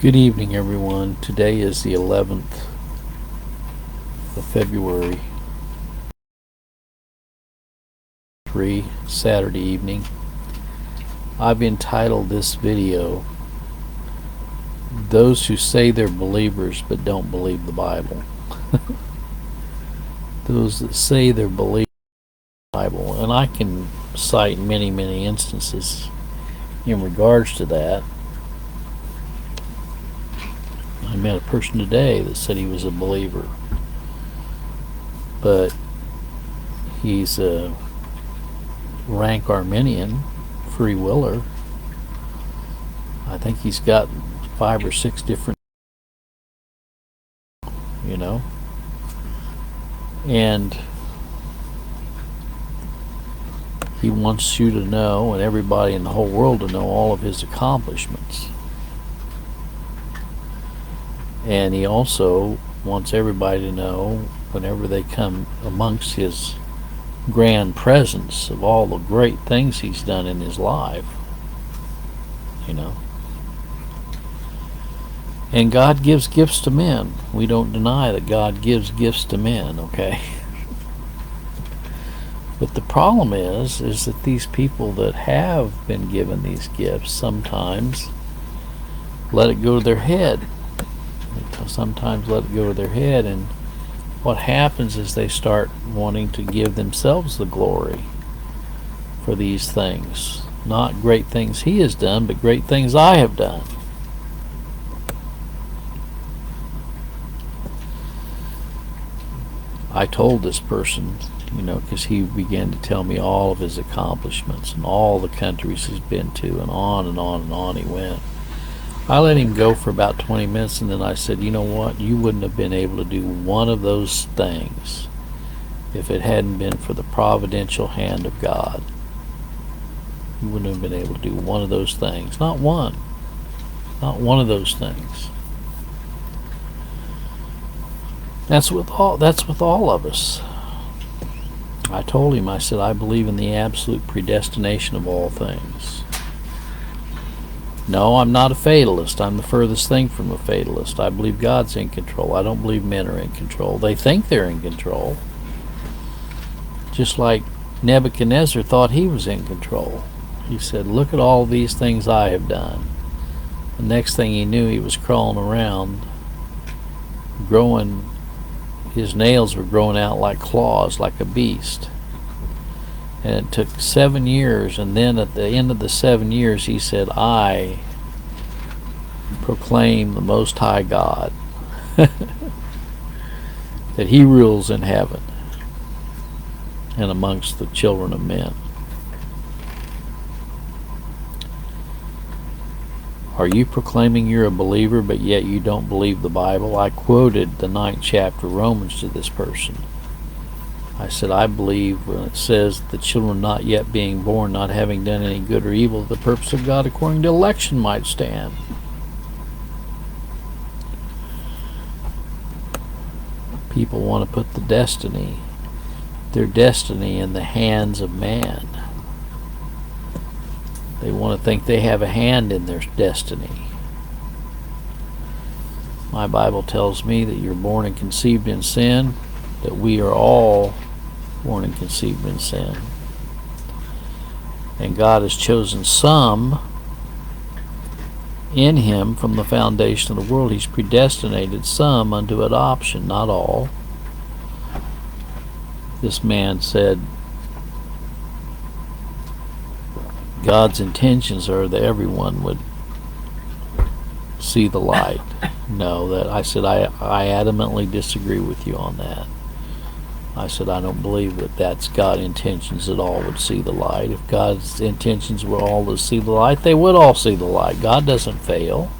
Good evening, everyone. Today is the 11th of February, Saturday evening. I've entitled this video, Those Who Say They're Believers But Don't Believe the Bible. Those that say they're believers in the Bible. And I can cite many instances in regards to that. I met a person today that said he was a believer, but he's a rank Arminian, free willer. I think he's got 5 or 6 different, and he wants you to know, and everybody in the whole world to know, all of his accomplishments. And he also wants everybody to know, whenever they come amongst his grand presence, of all the great things he's done in his life. And God gives gifts to men. We don't deny that God gives gifts to men, okay? But the problem is that these people that have been given these gifts sometimes let it go to their head. Sometimes let it go to their head, and what happens is they start wanting to give themselves the glory for these things. Not great things he has done, but great things I have done. I told this person, because he began to tell me all of his accomplishments and all the countries he's been to, and on and on and on he went. I let him go for about 20 minutes, and then I said, you know what, you wouldn't have been able to do one of those things if it hadn't been for the providential hand of God. You wouldn't have been able to do one of those things. Not one of those things. That's with all of us. I told him, I said, I believe in the absolute predestination of all things. No, I'm not a fatalist. I'm the furthest thing from a fatalist. I believe God's in control. I don't believe men are in control. They think they're in control. Just like Nebuchadnezzar thought he was in control. He said, look at all these things I have done. The next thing he knew, he was crawling around, his nails were growing out like claws, like a beast. And it took 7 years, and then at the end of the 7 years he said, I proclaim the Most High God, that he rules in heaven and amongst the children of men. Are you proclaiming you're a believer, but yet you don't believe the Bible? I quoted the 9th chapter of Romans to this person. I said, I believe when it says the children not yet being born, not having done any good or evil, the purpose of God according to election might stand. People want to put their destiny in the hands of man. They want to think they have a hand in their destiny. My Bible tells me that you're born and conceived in sin, that we are all born and conceived in sin. And God has chosen some in him from the foundation of the world. He's predestinated some unto adoption, not all. This man said, God's intentions are that everyone would see the light. No, I said, I adamantly disagree with you on that. I said, I don't believe that that's God's intentions that all would see the light. If God's intentions were all to see the light, they would all see the light. God doesn't fail.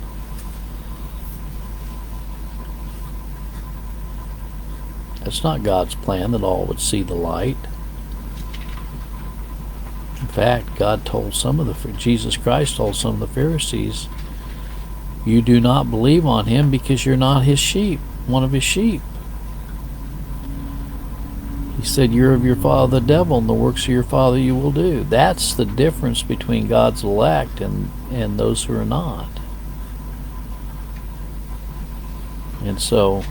It's not God's plan that all would see the light. In fact, Jesus Christ told some of the Pharisees, you do not believe on him because you're not his sheep, one of his sheep. He said, you're of your father the devil, and the works of your father you will do. That's the difference between God's elect and those who are not. And so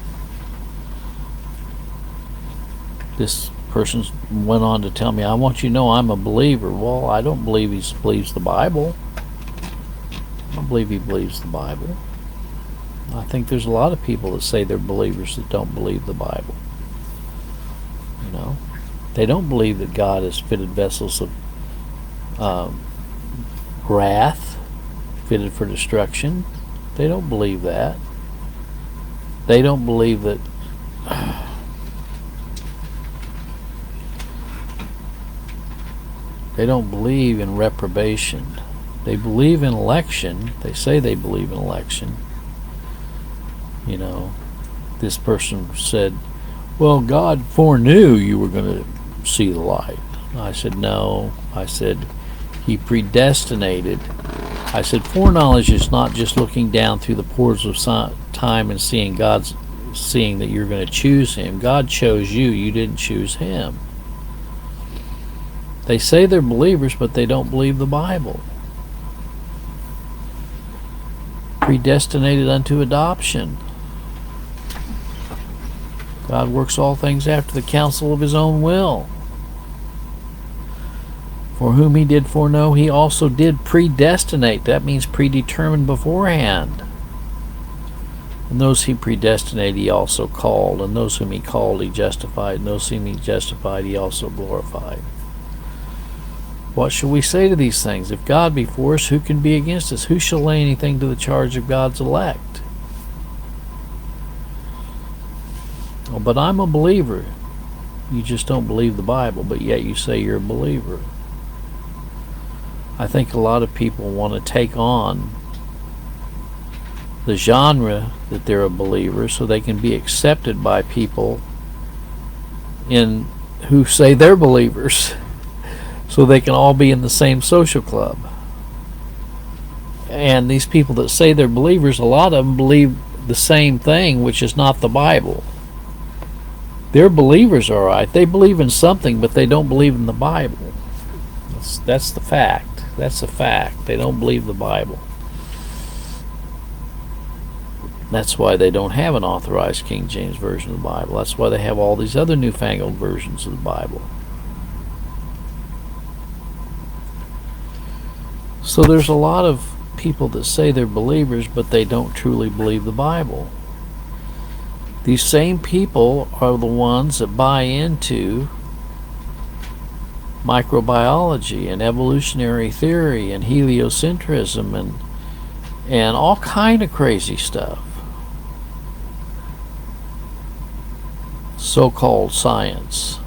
this person went on to tell me, I want you to know I'm a believer. Well, I don't believe he believes the Bible. I don't believe he believes the Bible. I think there's a lot of people that say they're believers that don't believe the Bible. You know, they don't believe that God has fitted vessels of wrath, fitted for destruction. They don't believe that. They don't believe that they don't believe in reprobation. They believe in election. They say they believe in election. You know, this person said, well, God foreknew you were going to see the light. I said, no. I said, he predestinated. I said, foreknowledge is not just looking down through the pores of time and seeing that you're going to choose him. God chose you. You didn't choose him. They say they're believers, but they don't believe the Bible. Predestinated unto adoption. God works all things after the counsel of his own will. For whom he did foreknow, he also did predestinate. That means predetermined beforehand. And those he predestinated, he also called. And those whom he called, he justified. And those whom he justified, he also glorified. What shall we say to these things? If God be for us, who can be against us? Who shall lay anything to the charge of God's elect? Oh, but I'm a believer. You just don't believe the Bible, but yet you say you're a believer. I think a lot of people want to take on the genre that they're a believer so they can be accepted by people who say they're believers, so they can all be in the same social club. And these people that say they're believers, a lot of them believe the same thing, which is not the Bible. They're believers, all right. They believe in something, but they don't believe in the Bible. That's the fact. That's a fact. They don't believe the Bible. That's why they don't have an authorized King James Version of the Bible. That's why they have all these other newfangled versions of the Bible. So there's a lot of people that say they're believers, but they don't truly believe the Bible. These same people are the ones that buy into microbiology and evolutionary theory and heliocentrism and all kind of crazy stuff. So-called science.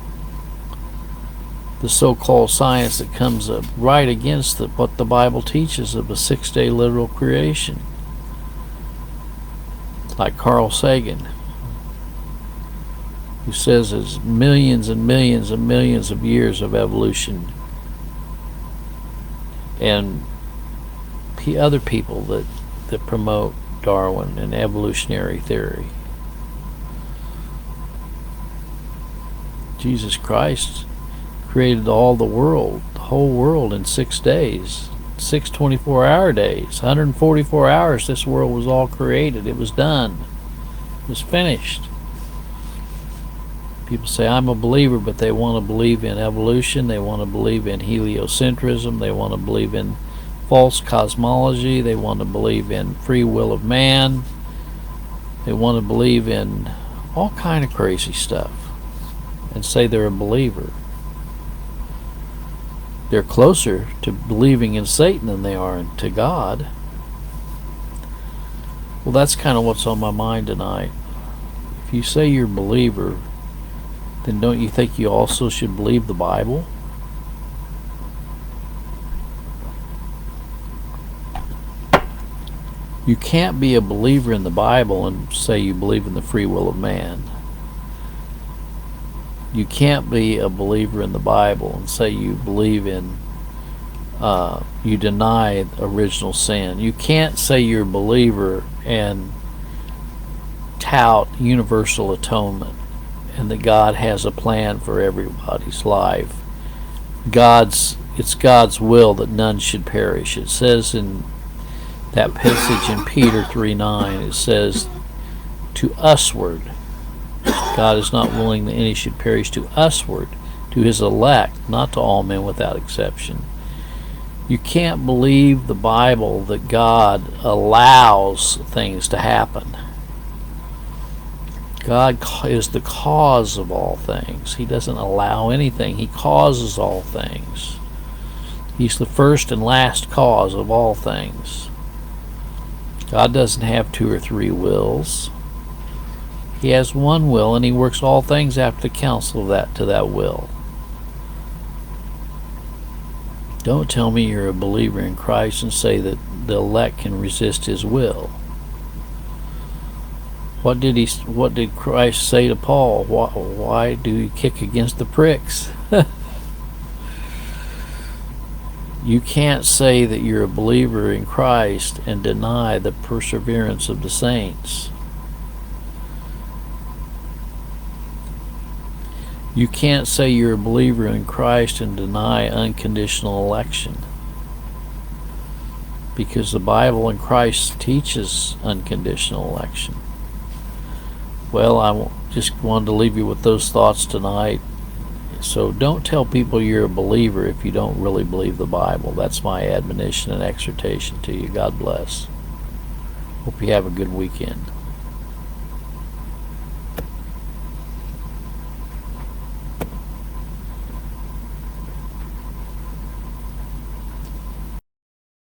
The so-called science that comes up right against what the Bible teaches of a 6-day literal creation. Like Carl Sagan, who says there's millions and millions and millions of years of evolution, and other people that promote Darwin and evolutionary theory. Jesus Christ created all the whole world in 6 days, 6 24-hour days, 144 hours. This world was all created. It was done. It was finished. People say, I'm a believer, but they want to believe in evolution. They want to believe in heliocentrism. They want to believe in false cosmology. They want to believe in free will of man. They want to believe in all kind of crazy stuff and say they're a believer. They're closer to believing in Satan than they are to God. Well, that's kind of what's on my mind tonight. If you say you're a believer, then don't you think you also should believe the Bible? You can't be a believer in the Bible and say you believe in the free will of man. You can't be a believer in the Bible and say you believe in, you deny original sin. You can't say you're a believer and tout universal atonement and that God has a plan for everybody's life. It's God's will that none should perish. It says in that passage in Peter 3:9, it says to usward. God is not willing that any should perish, to usward, to his elect, not to all men without exception. You can't believe the Bible that God allows things to happen. God is the cause of all things. He doesn't allow anything. He causes all things. He's the first and last cause of all things. God doesn't have 2 or 3 wills. He has one will, and he works all things after the counsel of that will. Don't tell me you're a believer in Christ and say that the elect can resist his will. What did Christ say to Paul? Why do you kick against the pricks? You can't say that you're a believer in Christ and deny the perseverance of the saints. You can't say you're a believer in Christ and deny unconditional election, because the Bible and Christ teaches unconditional election. Well, I just wanted to leave you with those thoughts tonight. So don't tell people you're a believer if you don't really believe the Bible. That's my admonition and exhortation to you. God bless. Hope you have a good weekend.